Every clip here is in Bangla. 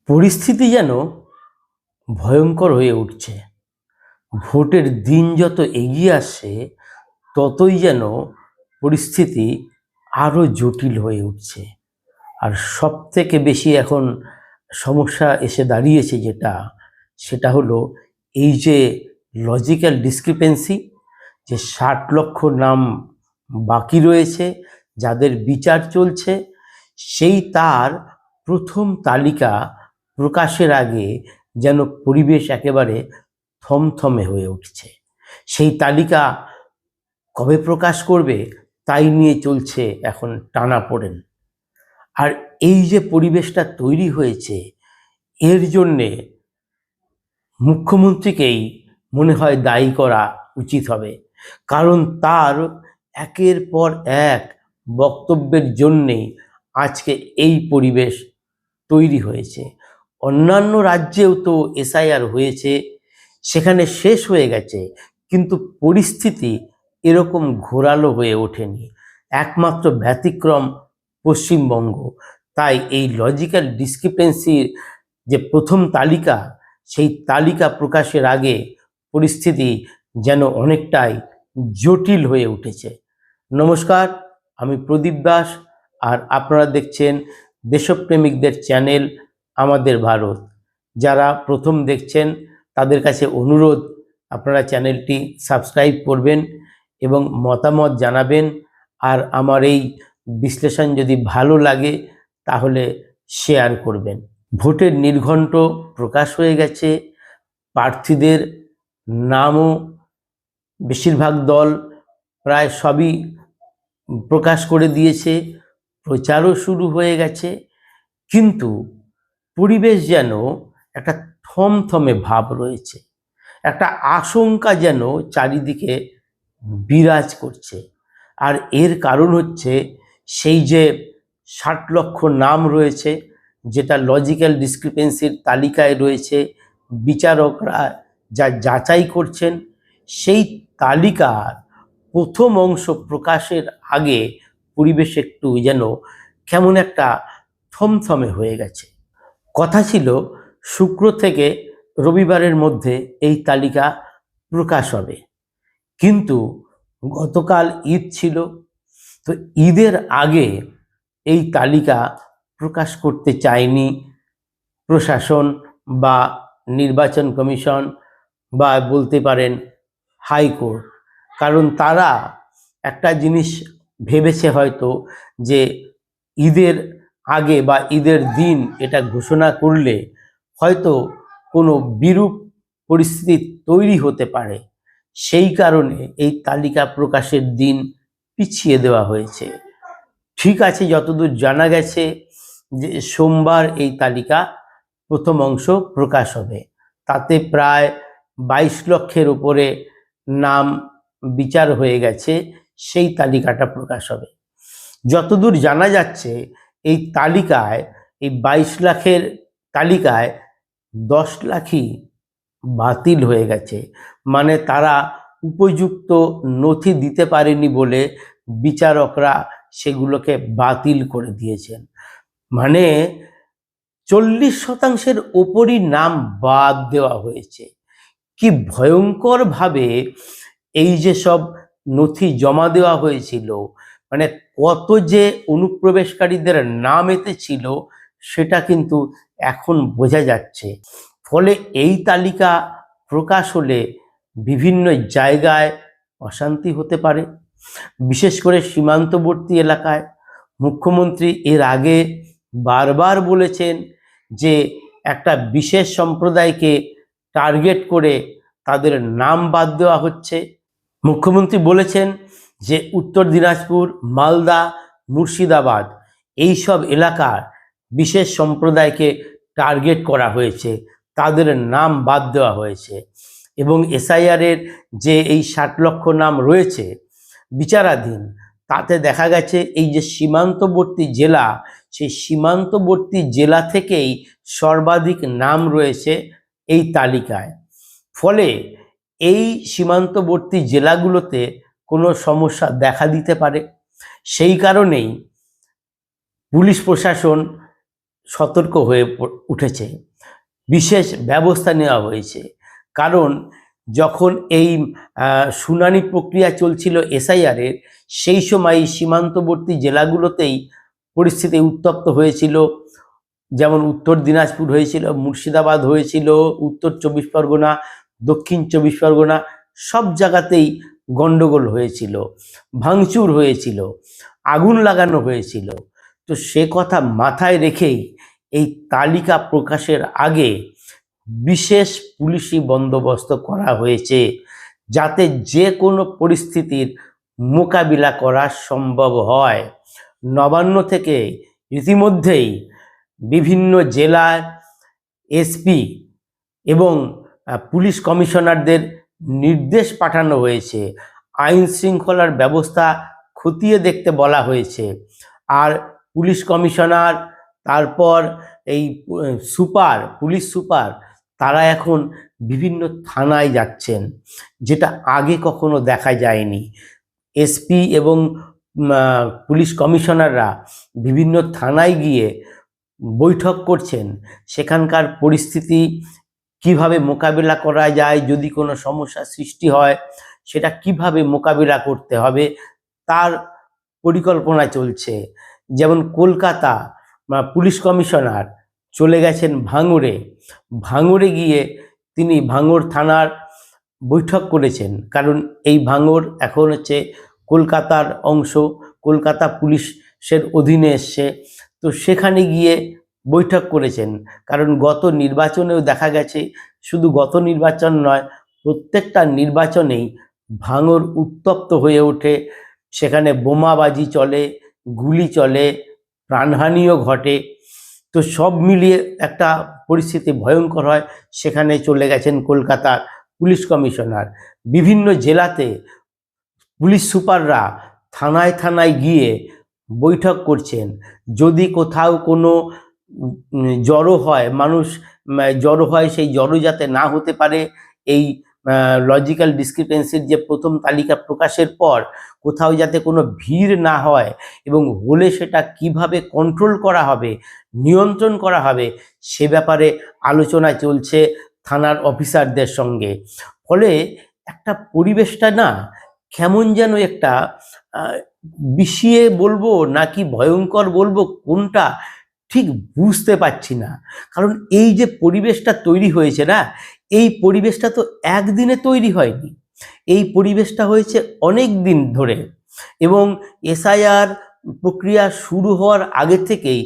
পরিস্থিতি যেন ভয়ঙ্কর হয়ে উঠছে। ভোটের দিন যত এগিয়ে আসছে ততই যেন পরিস্থিতি আরো জটিল হয়ে উঠছে। আর সবথেকে বেশি এখন সমস্যা এসে দাঁড়িয়েছে সেটা হলো এই যে লজিক্যাল ডিসক্রিপেন্সি, যে ৬০ লক্ষ নাম বাকি রয়েছে, যাদের বিচার চলছে, তার প্রথম তালিকা প্রকাশের আগে যেন পরিবেশ একেবারে থমথমে হয়ে উঠছে। সেই তালিকা কবে প্রকাশ করবে তাই নিয়ে চলছে এখন টানাপোড়েন। আর এই যে পরিবেশটা তৈরি হয়েছে, এর জন্যে মুখ্যমন্ত্রীকেই মনে হয় দায়ী করা উচিত হবে, কারণ তার একের পর এক বক্তব্যের জন্যেই আজকে এই পরিবেশ তৈরি হয়েছে। অন্যান্য রাজ্যেও তো এসআইআর হয়েছে, সেখানে শেষ হয়ে গেছে, কিন্তু পরিস্থিতি এরকম ঘোরালো হয়ে ওঠেনি। একমাত্র ব্যতিক্রম পশ্চিমবঙ্গ। তাই এই লজিক্যাল ডিসক্রিপেন্সির যে প্রথম তালিকা, সেই তালিকা প্রকাশের আগে পরিস্থিতি যেন অনেকটাই জটিল হয়ে উঠেছে। নমস্কার, আমি প্রদীপ দাস, আর আপনারা দেখছেন দেশপ্রেমিকদের চ্যানেল আমাদের ভারত। যারা প্রথম দেখছেন তাদের কাছে অনুরোধ, আপনারা চ্যানেলটি সাবস্ক্রাইব করবেন এবং মতামত জানাবেন। আর আমার এই বিশ্লেষণ যদি ভালো লাগে তাহলে শেয়ার করবেন। ভোটের নির্ঘণ্ট প্রকাশ হয়ে গেছে, প্রার্থীদের নামও বেশিরভাগ দল প্রায় সবই প্রকাশ করে দিয়েছে, প্রচারও শুরু হয়ে গেছে, কিন্তু পরিবেশ যেন একটা থমথমে ভাব রয়েছে। একটা আশঙ্কা যেন চারিদিকে বিরাজ করছে। আর এর কারণ হচ্ছে সেই যে ৬০ লক্ষ নাম রয়েছে, যেটা লজিক্যাল ডিসক্রিপেন্সির তালিকায় রয়েছে, বিচারকরা যা যাচাই করছেন, সেই তালিকার প্রথম অংশ প্রকাশের আগে পরিবেশ একটু যেন কেমন একটা থমথমে হয়ে গেছে। কথা ছিল শুক্র থেকে রবিবারের মধ্যে এই তালিকা প্রকাশ হবে, কিন্তু গতকাল ঈদ ছিল, তো ঈদের আগে এই তালিকা প্রকাশ করতে চায়নি প্রশাসন বা নির্বাচন কমিশন বা বলতে পারেন হাইকোর্ট। কারণ তারা একটা জিনিস ভেবেছে হয়তো, যে ঈদের আগে বা ঈদের দিন এটা ঘোষণা করলে হয়তো কোনো বিরূপ পরিস্থিতি তৈরি হতে পারে, সেই কারণে এই তালিকা প্রকাশের দিন পিছিয়ে দেওয়া হয়েছে। ঠিক আছে, যতদূর জানা গেছে যে সোমবার এই তালিকা প্রথম অংশ প্রকাশ হবে, তাতে প্রায় 22 লক্ষের উপরে নাম বিচার হয়ে গেছে, সেই তালিকাটা প্রকাশ হবে। যতদূর জানা যাচ্ছে এই তালিকায়, এই 22 লাখের তালিকায় 10 লাখই বাতিল হয়ে গেছে, মানে তারা উপযুক্ত নথি দিতে পারেনি বলে বিচারকরা সেগুলোকে বাতিল করে দিয়েছেন। মানে 40% ওপরই নাম বাদ দেওয়া হয়েছে। কি ভয়ঙ্করভাবে এই যে সব নথি জমা দেওয়া হয়েছিল, মানে কত যে অনুপ্রবেশকারীদের নাম এতে ছিল সেটা কিন্তু এখন বোঝা যাচ্ছে। ফলে এই তালিকা প্রকাশ হলে বিভিন্ন জায়গায় অশান্তি হতে পারে, বিশেষ করে সীমান্তবর্তী এলাকায়। মুখ্যমন্ত্রী এর আগে বারবার বলেছেন যে একটা বিশেষ সম্প্রদায়কে টার্গেট করে তাদের নাম বাদ দেওয়া হচ্ছে। মুখ্যমন্ত্রী বলেছেন যে উত্তর দিনাজপুর, মালদা, মুর্শিদাবাদ এইসব এলাকার বিশেষ সম্প্রদায়কে টার্গেট করা হয়েছে, তাদের নাম বাদ দেওয়া হয়েছে। এবং এসআইআরের যে এই ৬০ লক্ষ নাম রয়েছে বিচারাধীন, তাতে দেখা গেছে এই যে সীমান্তবর্তী জেলা, সেই সীমান্তবর্তী জেলা থেকেই সর্বাধিক নাম রয়েছে এই তালিকায়। ফলে এই সীমান্তবর্তী জেলাগুলোতে কোনো সমস্যা দেখা দিতে পারে। সেই কারণেই পুলিশ প্রশাসন সতর্ক হয়ে উঠেছে, বিশেষ ব্যবস্থা নেওয়া হয়েছে। কারণ যখন এই শুনানি প্রক্রিয়া চলছিল এসআইআরের, সেই সময় সীমান্তবর্তী জেলাগুলোতেই পরিস্থিতি উত্তপ্ত হয়েছিল। যেমন উত্তর দিনাজপুর হয়েছিল, মুর্শিদাবাদ হয়েছিল, উত্তর চব্বিশ পরগনা, দক্ষিণ চব্বিশ পরগনা, সব জায়গাতেই গন্ডগোল হয়েছিল, ভাঙচুর হয়েছিল, আগুন লাগানো হয়েছিল। তো সে কথা মাথায় রেখেই এই তালিকা প্রকাশের আগে বিশেষ পুলিশি বন্দোবস্ত করা হয়েছে, যাতে যে কোনো পরিস্থিতির মোকাবিলা করা সম্ভব হয়। নবান্ন থেকে ইতিমধ্যেই বিভিন্ন জেলার এসপি এবং পুলিশ কমিশনারদের নির্দেশ পাঠানো হয়েছে, আইন শৃঙ্খলার ব্যবস্থা খতিয়ে দেখতে বলা হয়েছে। আর পুলিশ কমিশনার, তারপর এই পুলিশ সুপার, তারা এখন বিভিন্ন থানায় যাচ্ছেন, যেটা আগে কখনো দেখা যায়নি। এসপি এবং পুলিশ কমিশনাররা বিভিন্ন থানায় গিয়ে বৈঠক করছেন, সেখানকার পরিস্থিতি কিভাবে মোকাবিলা করা যায়, যদি কোনো সমস্যা সৃষ্টি হয় সেটা কিভাবে মোকাবিলা করতে হবে তার পরিকল্পনা চলছে। যেমন কলকাতা পুলিশ কমিশনার চলে গেছেন ভাঙড়ে গিয়ে তিনি ভাঙড় থানার বৈঠক করেছেন, কারণ এই ভাঙড় এখন হচ্ছে কলকাতার অংশ, কলকাতা পুলিশের অধীনে এসছে। তো সেখানে গিয়ে বৈঠক করেছেন, কারণ গত নির্বাচনেও দেখা গেছে, শুধু গত নির্বাচন নয়, প্রত্যেকটা নির্বাচনেই ভাঙড় উত্তপ্ত হয়ে ওঠে, সেখানে বোমাবাজি চলে, গুলি চলে, প্রাণহানিও ঘটে। তো সব মিলিয়ে একটা পরিস্থিতি ভয়ঙ্কর হয়। সেখানে চলে গেছেন কলকাতার পুলিশ কমিশনার। বিভিন্ন জেলাতে পুলিশ সুপাররা থানায় থানায় গিয়ে বৈঠক করছেন, যদি কোথাও কোনো জড়ো হয়, মানুষ জড়ো হয়, সেই জড়ো যাতে না হতে পারে। এই লজিক্যাল ডিসক্রিপেন্সির যে প্রথম তালিকা প্রকাশের পর কোথাও যাতে কোনো ভিড় না হয়, এবং হলে সেটা কিভাবে কন্ট্রোল করা হবে, নিয়ন্ত্রণ করা হবে, সে ব্যাপারে আলোচনা চলছে থানার অফিসারদের সঙ্গে। ফলে একটা পরিবেশটা না কেমন যেন একটা বিষিয়ে বলবো নাকি ভয়ঙ্কর বলবো, কোনটা ঠিক বুঝতে পারছি না। কারণ এই যে পরিবেশটা তৈরি হয়েছে না, এই পরিবেশটা তো একদিনে তৈরি হয়নি, এই পরিবেশটা হয়েছে অনেক দিন ধরে। এবং এসআইআর প্রক্রিয়া শুরু হওয়ার আগে থেকেই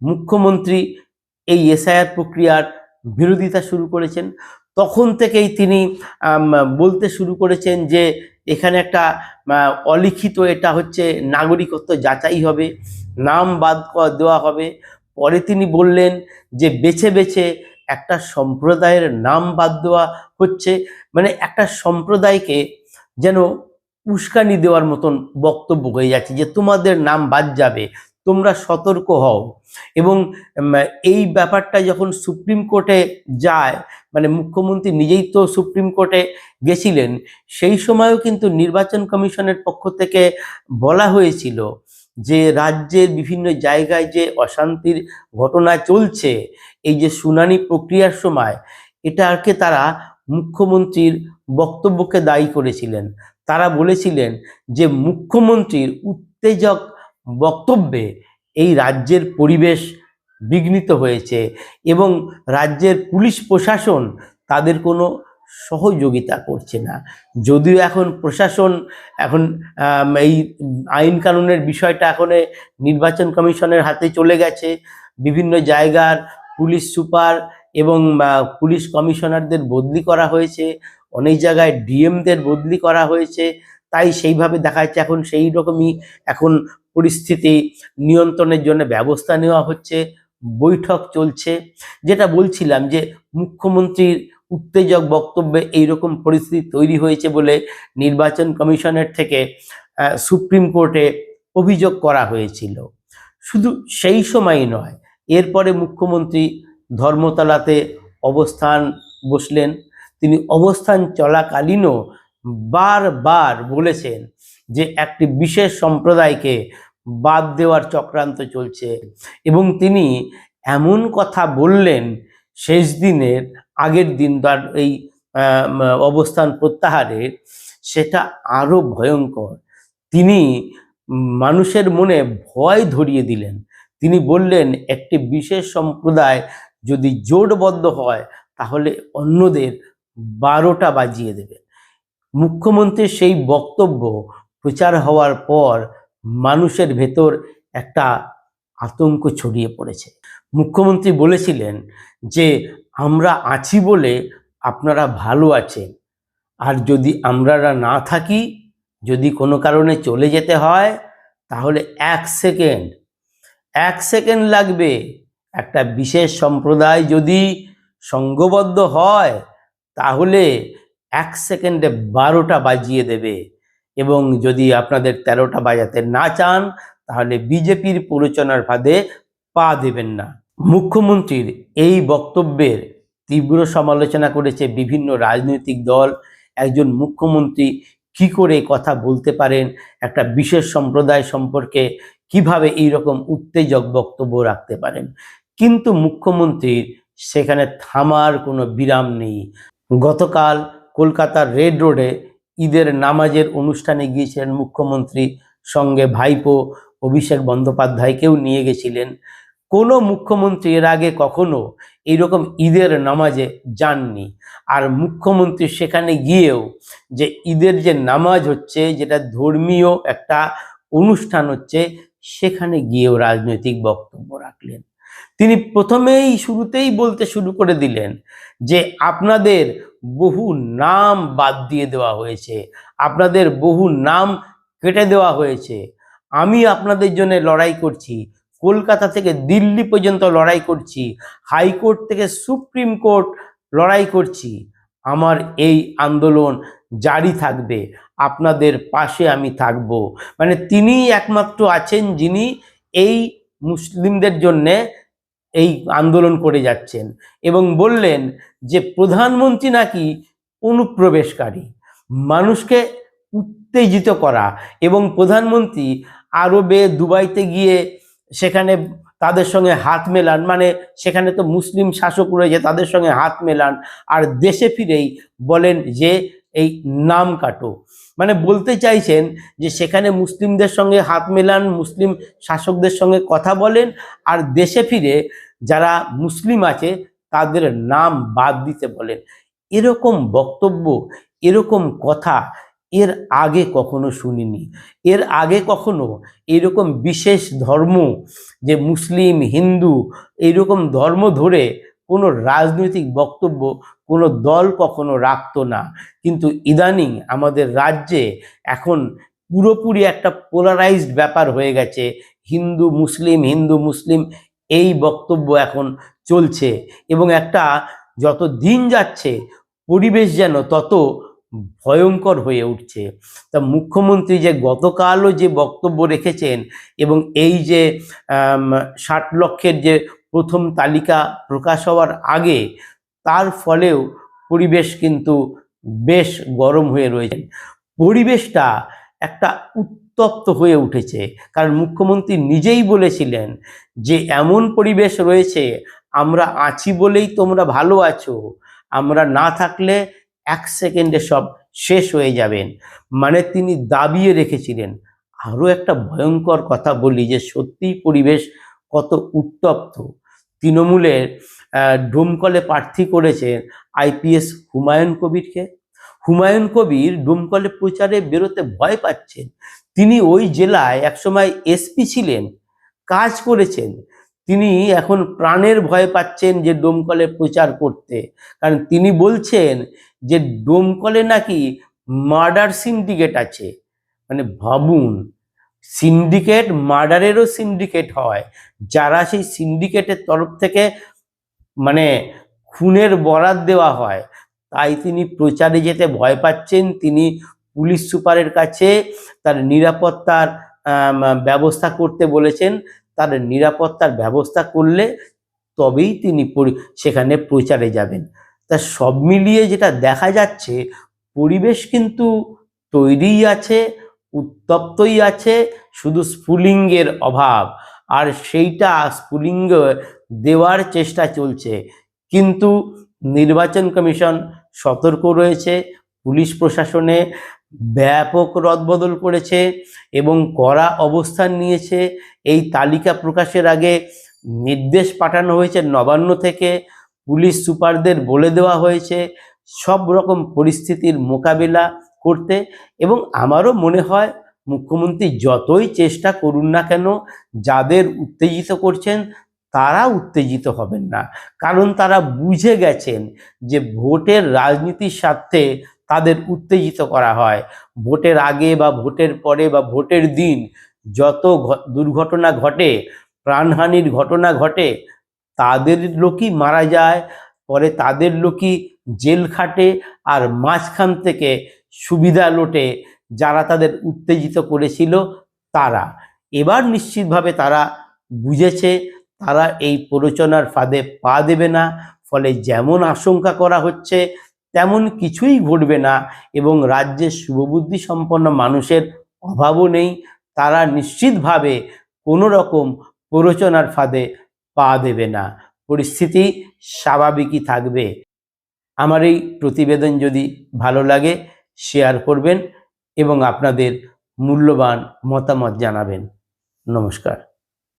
মুখ্যমন্ত্রী এই এসআইআর প্রক্রিয়ার বিরোধিতা শুরু করেছেন। তখন থেকেই তিনি বলতে শুরু করেছেন যে এখানে একটা অলিখিত, এটা হচ্ছে নাগরিকত্ব যাচাই হবে, নাম বাদ দেওয়া হবে। পরে তিনি বললেন যে বেছে বেছে একটা সম্প্রদায়ের নাম বাদ দেওয়া হচ্ছে, মানে একটা সম্প্রদায়কে যেন উস্কানি দেওয়ার মতন বক্তব্য হয়ে যাচ্ছে, যে তোমাদের নাম বাদ যাবে, তোমরা সতর্ক হও। এবং এই ব্যাপারটা যখন সুপ্রিম কোর্টে যায়, মানে মুখ্যমন্ত্রী নিজেই তো সুপ্রিম কোর্টে গেছিলেন, সেই সময়ও কিন্তু নির্বাচন কমিশনের পক্ষ থেকে বলা হয়েছিল যে রাজ্যের বিভিন্ন জায়গায় যে অশান্তির ঘটনা চলছে, এই যে শুনানি প্রক্রিয়ার সময়, এটাকে তারা মুখ্যমন্ত্রীর বক্তব্যকে দায়ী করেছিলেন। তারা বলেছিলেন যে মুখ্যমন্ত্রীর উত্তেজক বক্তব্যে এই রাজ্যের পরিবেশ বিঘ্নিত হয়েছে, এবং রাজ্যের পুলিশ প্রশাসন তাদের কোনো সহযোগিতা করছে না। যদিও এখন প্রশাসন এখন এই আইন কানুনের বিষয়টা এখন নির্বাচন কমিশনের হাতে চলে গেছে, বিভিন্ন জায়গার পুলিশ সুপার এবং পুলিশ কমিশনারদের বদলি করা হয়েছে, অনেক জায়গায় ডিএমদের বদলি করা হয়েছে। তাই সেইভাবে দেখা যাচ্ছে এখন সেই রকমই এখন পরিস্থিতি নিয়ন্ত্রণের জন্য ব্যবস্থা নেওয়া হচ্ছে, বৈঠক চলছে। যেটা বলছিলাম যে মুখ্যমন্ত্রীর উত্তেজক বক্তব্যে এইরকম পরিস্থিতি তৈরি হয়েছে বলে নির্বাচন কমিশনের থেকে সুপ্রিম কোর্টে অভিযোগ করা হয়েছিল। শুধু সেই সময়ই নয়, এরপরে মুখ্যমন্ত্রী ধর্মতলাতে অবস্থান বসলেন। তিনি অবস্থান চলাকালীনও বারবার বলেছেন যে একটি বিশেষ সম্প্রদায়কে বাদ দেওয়ার চক্রান্ত চলছে, এবং তিনি এমন কথা বললেন শেষ দিনের আগের দিন তার এই অবস্থান প্রত্যাহারের, সেটা আরো ভয়ঙ্কর। তিনি মানুষের মনে ভয় ধরিয়ে দিলেন। তিনি বললেন একটি বিশেষ সম্প্রদায় যদি জোটবদ্ধ হয় তাহলে অন্যদের 12টা বাজিয়ে দেবে। মুখ্যমন্ত্রীর সেই বক্তব্য প্রচার হওয়ার পর মানুষের ভেতর একটা আতঙ্ক ছড়িয়ে পড়েছে। মুখ্যমন্ত্রী বলেছিলেন যে আমরা আছি বলে আপনারা ভালো আছেন, আর যদি আমরা না থাকি, যদি কোনো কারণে চলে যেতে হয়, তাহলে 1 সেকেন্ড লাগবে। একটা বিশেষ সম্প্রদায় যদি সংঘবদ্ধ হয় তাহলে 1 সেকেন্ডে 12টা বাজিয়ে দেবে, এবং যদি আপনাদের 13টা বাজাতে না চান তাহলে বিজেপির প্ররোচনার ফাঁদে পা দেবেন না। মুখ্যমন্ত্রীর এই বক্তব্যের তীব্র সমালোচনা করেছে বিভিন্ন রাজনৈতিক দল। একজন মুখ্যমন্ত্রী কি করে কথা বলতে পারেন, একটা বিশেষ সম্প্রদায় সম্পর্কে কিভাবে এইরকম উত্তেজক বক্তব্য রাখতে পারেন। কিন্তু মুখ্যমন্ত্রীর সেখানে থামার কোনো বিরাম নেই। গতকাল কলকাতার রেড রোডে ঈদের নামাজের অনুষ্ঠানে গিয়েছিলেন মুখ্যমন্ত্রী, সঙ্গে ভাইপো অভিষেক বন্দ্যোপাধ্যায়কেও নিয়ে গেছিলেন। কোনো মুখ্যমন্ত্রী এর আগে কখনো এইরকম ঈদের নামাজে যাননি। আর মুখ্যমন্ত্রী সেখানে গিয়েও যে ঈদের যে নামাজ হচ্ছে, যেটা ধর্মীয় একটা অনুষ্ঠান হচ্ছে, সেখানে গিয়েও রাজনৈতিক বক্তব্য রাখলেন। তিনি শুরুতেই বলতে শুরু করে দিলেন যে আপনাদের বহু নাম বাদ দিয়ে দেওয়া হয়েছে, আপনাদের বহু নাম কেটে দেওয়া হয়েছে। আমি আপনাদের জন্য লড়াই করছি, কলকাতা থেকে দিল্লি পর্যন্ত লড়াই করছি, হাইকোর্ট থেকে সুপ্রিম কোর্ট লড়াই করছি। আমার এই আন্দোলন জারি থাকবে, আপনাদের পাশে আমি থাকব। মানে তিনি একমাত্র আছেন যিনি এই মুসলিমদের জন্যে এই আন্দোলন করে যাচ্ছেন, এবং বললেন যে প্রধানমন্ত্রী নাকি অনুপ্রবেশকারী, মানুষকে উত্তেজিত করা। এবং প্রধানমন্ত্রী আরবে দুবাইতে গিয়ে সেখানে তাদের সঙ্গে হাত মেলান, মানে সেখানে তো মুসলিম শাসক রয়েছে, তাদের সঙ্গে হাত মেলান, আর দেশে ফিরেই বলেন যে এই নাম কাটো। মানে বলতে চাইছেন যে সেখানে মুসলিমদের সঙ্গে হাত মেলান, মুসলিম শাসকদের সঙ্গে কথা বলেন, আর দেশে ফিরে যারা মুসলিম আছে তাদের নাম বাদ দিতে বলেন। এরকম বক্তব্য, এরকম কথা এর আগে কখনো শুনিনি। এর আগে কখনো এরকম বিশেষ ধর্ম, যে মুসলিম হিন্দু এইরকম ধর্ম ধরে কোনো রাজনৈতিক বক্তব্য কোনো দল কখনো রাখতো না। কিন্তু ইদানিং আমাদের রাজ্যে এখন পুরোপুরি একটা পোলারাইজড ব্যাপার হয়ে গেছে, হিন্দু মুসলিম এই বক্তব্য এখন চলছে। এবং একটা যত দিন যাচ্ছে পরিবেশ যেন তত ভয়ঙ্কর হয়ে উঠছে। তা মুখ্যমন্ত্রী যে গতকালও যে বক্তব্য রেখেছেন, এবং এই যে 60 লক্ষের যে প্রথম তালিকা প্রকাশ হওয়ার আগে, তার ফলেও পরিবেশ কিন্তু বেশ গরম হয়ে রয়েছে। পরিবেশটা একটা উত্তপ্ত হয়ে উঠেছে, কারণ মুখ্যমন্ত্রী নিজেই বলেছিলেন যে এমন পরিবেশ রয়েছে, আমরা আছি বলেই তোমরা ভালো আছো, আমরা না থাকলে 1 সেকেন্ডে সব শেষ হয়ে যাবেন। মানে তিনি দাবিয়ে রেখেছিলেন। আরও একটা ভয়ঙ্কর কথা বলি, যে সত্যিই পরিবেশ কত উত্তপ্ত। তৃণমূলের ডোমকলে প্রার্থী করেছেন আইপিএস হুমায়ুন কবিরকে। হুমায়ুন কবির ডোমকলে প্রচারে বেরোতে ভয় পাচ্ছেন। তিনি ওই জেলায় একসময় এসপি ছিলেন, কাজ করেছেন। তিনি এখন প্রাণের ভয় পাচ্ছেন যে ডোমকলে প্রচার করতে, কারণ তিনি বলছেন যে ডোমকলে নাকি মার্ডার সিন্ডিকেট আছে। মানে ভাবুন, সিন্ডিকেট, মার্ডারেরও সিন্ডিকেট হয়, যারা সেই সিন্ডিকেটের তরফ থেকে মানে খুনের বরাত দেওয়া হয়। তাই তিনি প্রচারে যেতে ভয় পাচ্ছেন। তিনি পুলিশ সুপারের কাছে তার নিরাপত্তার ব্যবস্থা করতে বলেছেন। তার নিরাপত্তার ব্যবস্থা করলে তবেই তিনি সেখানে প্রচারে যাবেন। তা সব মিলিয়ে যেটা দেখা যাচ্ছে, পরিবেশ কিন্তু তৈরিই আছে, উত্তপ্তই আছে, শুধু স্ফুলিঙ্গের অভাব। আর সেইটা স্ফুলিঙ্গ দেওয়ার চেষ্টা চলছে। কিন্তু নির্বাচন কমিশন সতর্ক রয়েছে, পুলিশ প্রশাসনে ব্যাপক রদবদল করেছে এবং কড়া অবস্থান নিয়েছে। এই তালিকা প্রকাশের আগে নির্দেশ পাঠানো হয়েছে নবান্ন থেকে, পুলিশ সুপারদের বলে দেওয়া হয়েছে সব রকম পরিস্থিতির মোকাবিলা করতে। এবং আমারও মনে হয় মুখ্যমন্ত্রী যতই চেষ্টা করুন না কেন, যাদের উত্তেজিত করছেন তারা উত্তেজিত হবেন না, কারণ তারা বুঝে গেছেন যে ভোটের রাজনীতির স্বার্থে তাদের উত্তেজিত করা হয়। ভোটের আগে বা ভোটের পরে বা ভোটের দিন যত দুর্ঘটনা ঘটে, প্রাণহানির ঘটনা ঘটে, তাদের লোকই মারা যায়, পরে তাদের লোকই জেল খাটে, আর মাঝখান থেকে সুবিধা লোটে যারা তাদের উত্তেজিত করেছিল তারা। এবার নিশ্চিতভাবে তারা বুঝেছে তারা এই প্ররোচনার ফাঁদে পা দেবে না, ফলে যেমন আশঙ্কা করা হচ্ছে তেমন কিছুই ঘটবে না এবং রাজ্যের শুভবুদ্ধি সম্পন্ন মানুষের অভাবও নেই। তারা নিশ্চিতভাবে কোনো রকম প্ররোচনার ফাঁদে পা দেবে না, পরিস্থিতি স্বাভাবিকই থাকবে। আমার এই প্রতিবেদন যদি ভালো লাগে শেয়ার করবেন এবং আপনাদের মূল্যবান মতামত জানাবেন। নমস্কার।